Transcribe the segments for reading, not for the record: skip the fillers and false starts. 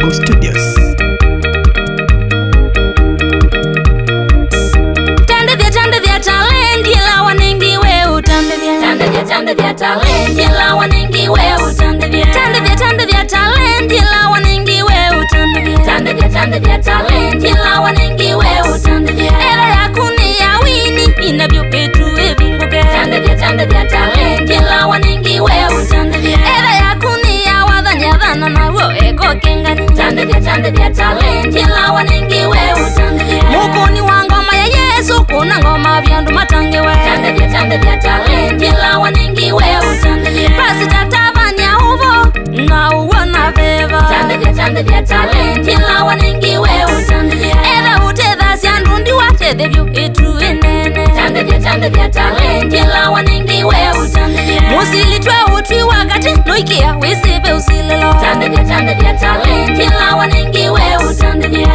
Global Studios. Tande vya talent la wanengi we utande vya tande vya talent la wanengi we utande vya tande vya talent la wanengi we utande vya era ya kuni ya wini inavyo petu evingoke tande vya talent la wanengi we utande vya era ya kuni ya wadhana na wo eko kengani tande vya talent la wanengi we utande vya mukuni wa ngoma ya Yesu kuna ngoma vyandu matange we tande vya talent la wanengi we utande vya basi tatabanya uvo na uona veva tande vya talent la wanengi we utande vya eva utedha siandundi watedhe vyo etu enene tande vya talent la wanengi we utande vya musilitwe utwi wakati noikia wisipe usilelo tande vya talent la wanengi we utande vya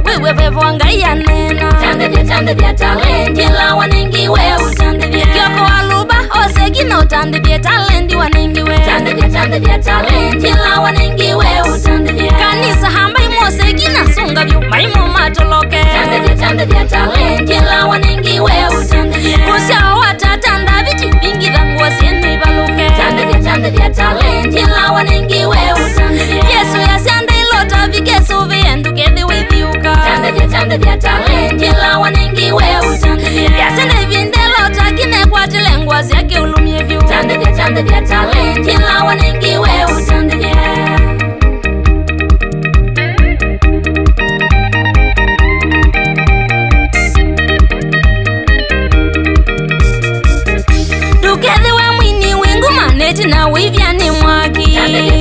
wewe vevwanga ya nena tande vya talent la wanengi we utande vya kyoko aluba osegina utande vya talent wanengi we tande vya talent la wanengi we utande vya kanisa hamba imosegina sunga vyo maimo matoloke tande vya talent la wanengi we utande vya usha watatanda viti vingi vangu wasienu ibaluke tande vya talent la wanengi we utande vya Yesu yasianda ilota vikesu viendu kethi withiuka tande vya talent la wanengi we utande vya yasende vindelo takine kwa tilengwa zake ulumie vyu tande vya talent la wanengi we utande vya dukethi we mwini wingu maneti na wivyani mwaki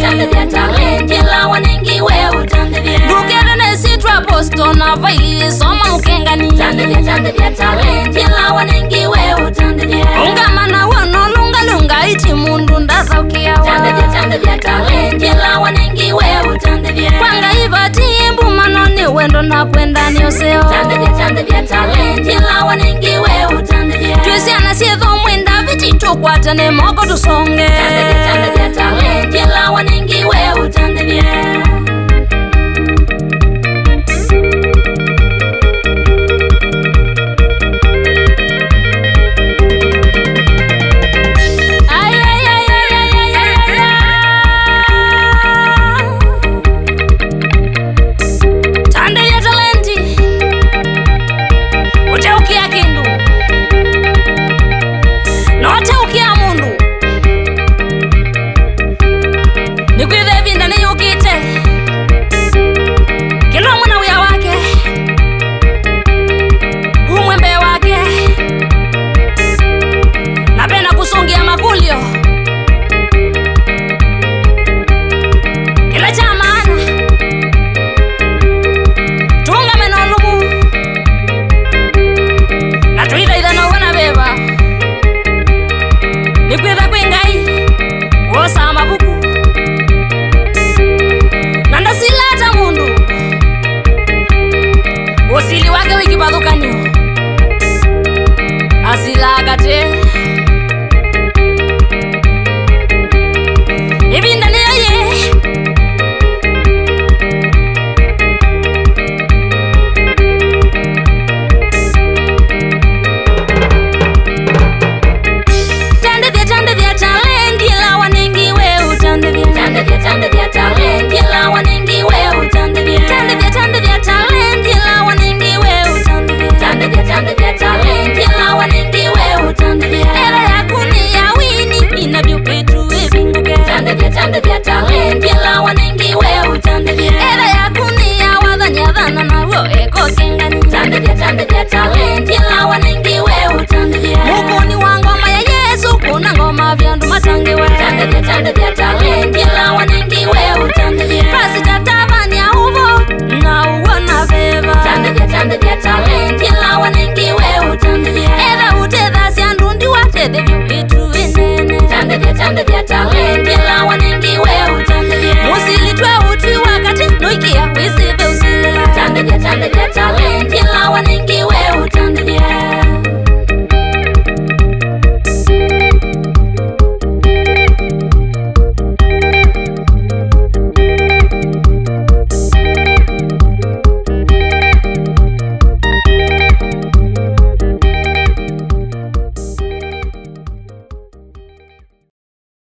tande vya talent la wanengi we utande vya dukethi nesitwa aposto na vaili soma ukengani tande vya talent la wanengi we utande vya ungamana wono lunga iti mundu ndaza ukiawa tande vya talent la wanengi we utande vya kwanga ivati imbu manoni wendo na kwenda ni oseo tande vya talent la wanengi we utande vya tuisiana sietho mwenda viti tukwatane moko tusonge tande vya talent la wanengi we utande vya asila kate